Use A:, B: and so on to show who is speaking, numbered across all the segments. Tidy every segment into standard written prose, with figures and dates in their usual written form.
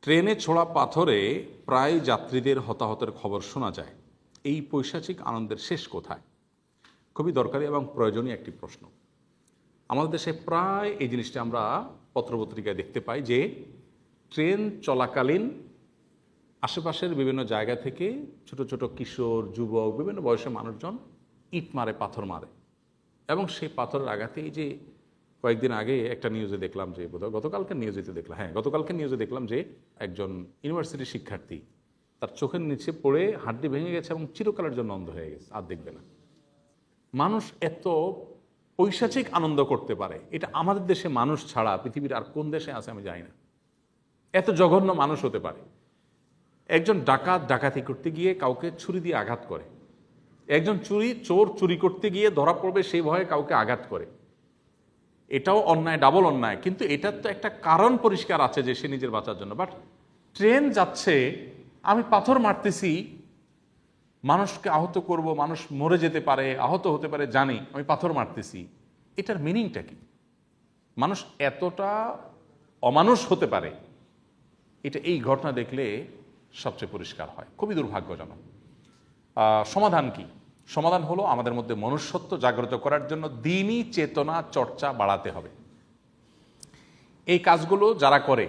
A: ট্রেনে ছোড়া পাথরে প্রায় যাত্রীদের হতাহতের খবর শোনা যায়। এই পৈশাচিক আনন্দের শেষ কোথায়? খুবই দরকারি এবং প্রয়োজনীয় একটি প্রশ্ন। আমাদের দেশে প্রায় এই জিনিসটা আমরা পত্রপত্রিকায় দেখতে পাই যে ট্রেন চলাকালীন আশেপাশের বিভিন্ন জায়গা থেকে ছোট ছোট কিশোর, যুবক, বিভিন্ন বয়সের মানুষজন ইট মারে, পাথর মারে, এবং সেই পাথরের আঘাতে এই যে কয়েকদিন আগে একটা নিউজে দেখলাম যে বোধহয় গতকালকে নিউজে দেখলাম যে একজন ইউনিভার্সিটির শিক্ষার্থী তার চোখের নিচে পড়ে হাড্ডি ভেঙে গেছে এবং চিরকালের জন্য অন্ধ হয়ে গেছে, আর দেখবে না। মানুষ এত পৈশাচিক আনন্দ করতে পারে, এটা আমাদের দেশে মানুষ ছাড়া পৃথিবীর আর কোন দেশে আছে আমি জানি না। এত জঘন্য মানুষ হতে পারে। একজন ডাকাত ডাকাতি করতে গিয়ে কাউকে ছুরি দিয়ে আঘাত করে, একজন চোর চুরি করতে গিয়ে ধরা পড়বে সেই ভয়ে কাউকে আঘাত করে। এটাও অন্যায়, ডাবল অন্যায়, কিন্তু এটার তো একটা কারণ পরিষ্কার আছে যে সে নিজের বাঁচার জন্য। বাট ট্রেন যাচ্ছে, আমি পাথর মারতেছি, মানুষকে আহত করব, মানুষ মরে যেতে পারে, আহত হতে পারে জানি, আমি পাথর মারতেছি, এটার মিনিংটা কি? মানুষ এতটা অমানুষ হতে পারে, এটা এই ঘটনা দেখলে সবচেয়ে পরিষ্কার হয়। খুবই দুর্ভাগ্যজনক। সমাধান কি? সমাধান হলো আমাদের মধ্যে মনুষ্যত্ব জাগ্রত করার জন্য দ্বীনি চেতনা চর্চা বাড়াতে হবে। এই কাজগুলো যারা করে,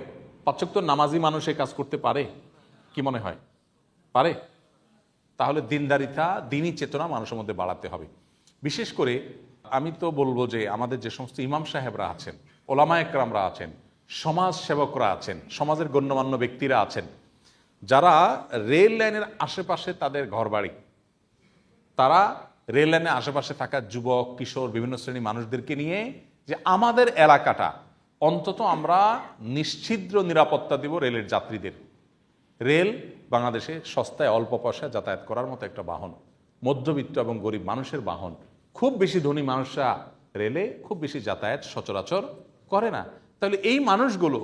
A: পাঁচওয়াক্ত নামাজি মানুষ এই কাজ করতে পারে কি মনে হয়? পারে? তাহলে দিনদারিতা, দ্বীনি চেতনা মানুষের মধ্যে বাড়াতে হবে। বিশেষ করে আমি তো বলবো যে আমাদের যে সমস্ত ইমাম সাহেবরা আছেন, ওলামা একরামরা আছেন, সমাজ সেবকরা আছেন, সমাজের গণ্যমান্য ব্যক্তিরা আছেন, যারা রেল লাইনের আশেপাশে তাদের ঘরবাড়ি, তারা রেল লাইনের আশেপাশে থাকা যুবক, কিশোর, বিভিন্ন শ্রেণীর মানুষদেরকে নিয়ে যে আমাদের এলাকাটা অন্তত আমরা নিশ্ছিদ্র নিরাপত্তা দিব রেলের যাত্রীদের। রেল বাংলাদেশে সস্তায় অল্প পয়সায় যাতায়াত করার মতো একটা বাহন, মধ্যবিত্ত এবং গরিব মানুষের বাহন। খুব বেশি ধনী মানুষরা রেলে খুব বেশি যাতায়াত সচরাচর করে না। তাহলে এই মানুষগুলো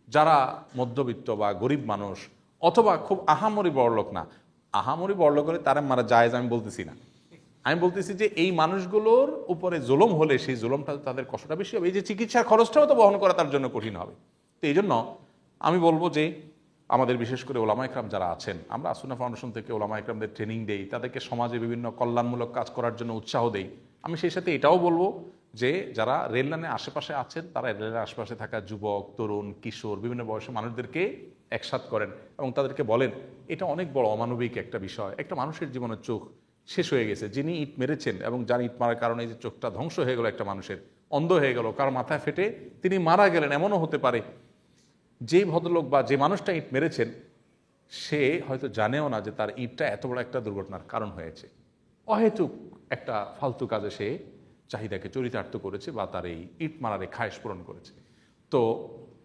A: যারা মধ্যবিত্ত বা গরিব মানুষ, অথবা খুব আহামরি বড়লোক না, আহামরি বড়লোক করে তারা মারা জায়েজ আমি বলতেছি না, আমি বলতেছি যে এই মানুষগুলোর উপরে জুলুম হলে সেই জুলুমটা তাদের কষ্টটা বেশি হবে। এই যে চিকিৎসার খরচটাও তো বহন করা তার জন্য কঠিন হবে। তো এই জন্য আমি বলবো যে আমাদের বিশেষ করে ওলামা একরাম যারা আছেন, আমরা আসুনা ফাউন্ডেশন থেকে ওলামা একরামদের ট্রেনিং দেই, তাদেরকে সমাজে বিভিন্ন কল্যাণমূলক কাজ করার জন্য উৎসাহ দেই। আমি সেই সাথে এটাও বলবো যে যারা রেল লাইনের আশেপাশে আছেন, তারা রেলের আশেপাশে থাকা যুবক, তরুণ, কিশোর, বিভিন্ন বয়সী মানুষদেরকে একসাথ করেন এবং তাদেরকে বলেন এটা অনেক বড় অমানবিক একটা বিষয়। একটা মানুষের জীবনের চোখ শেষ হয়ে গেছে, যিনি ইট মেরেছেন এবং যার ইট মারার কারণে যে চোখটা ধ্বংস হয়ে গেল, একটা মানুষের অন্ধ হয়ে গেল, কারো মাথায় ফেটে তিনি মারা গেলেন। এমনও হতে পারে যে ভদ্রলোক বা যে মানুষটা ইট মেরেছেন সে হয়তো জানেও না যে তার ইটটা এত বড় একটা দুর্ঘটনার কারণ হয়েছে। অহেতুক একটা ফালতু কাজে সে চাহিদাকে চরিতার্থ করেছে বা তার এই ইট মারারে খায়েশ পূরণ করেছে। তো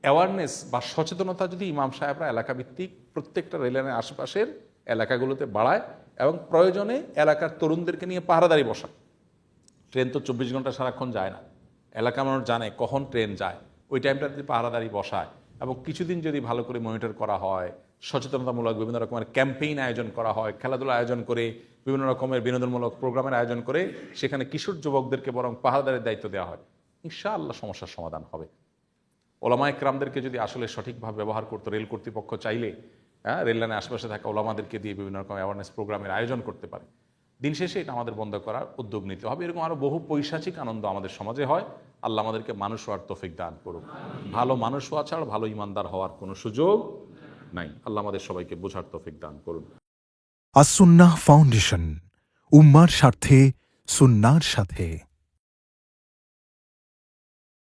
A: অ্যাওয়ারনেস বা সচেতনতা যদি ইমাম সাহেবরা এলাকাভিত্তিক প্রত্যেকটা রেললাইনের আশেপাশের এলাকাগুলোতে বাড়ায় এবং প্রয়োজনে এলাকার তরুণদেরকে নিয়ে পাহারাদারি বসায়। ট্রেন তো 24 ঘন্টা সারাক্ষণ যায় না, এলাকার মানুষ জানে কখন ট্রেন যায়, ওই টাইমটা যদি পাহারাদারি বসায় এবং কিছুদিন যদি ভালো করে মনিটর করা হয়, সচেতনতামূলক বিভিন্ন রকমের ক্যাম্পেইন আয়োজন করা হয়, খেলাধুলা আয়োজন করে, বিভিন্ন রকমের বিনোদনমূলক প্রোগ্রামের আয়োজন করে সেখানে কিশোর যুবকদেরকে বরং পাহারাদারির দায়িত্ব দেওয়া হয়, ইনশাআল্লাহ সমস্যার সমাধান হবে। ওলামা একরামদেরকে যদি আসলে সঠিকভাবে ব্যবহার করতো রেল কর্তৃপক্ষ চাইলে, রেল লাইনের আশেপাশে থাকা ওলামাদেরকে দিয়ে বিভিন্ন রকম অ্যাওয়ারনেস প্রোগ্রামের আয়োজন করতে পারে। দিন শেষে এটা আমাদের বন্ধ করার উদ্যোগ নিতে হবে। এরকম আরও বহু পৈশাচিক আনন্দ আমাদের সমাজে হয়। আল্লাহ আমাদেরকে মানুষ হওয়ার তৌফিক দান করুক। ভালো মানুষ হওয়া ছাড়া ভালো ইমানদার হওয়ার কোনো সুযোগ নাই। আল্লাহ আমাদের সবাইকে বোঝার তৌফিক দান করুন।
B: আসুন্নাহ ফাউন্ডেশন, উম্মার স্বার্থে সুন্নাহর সাথে।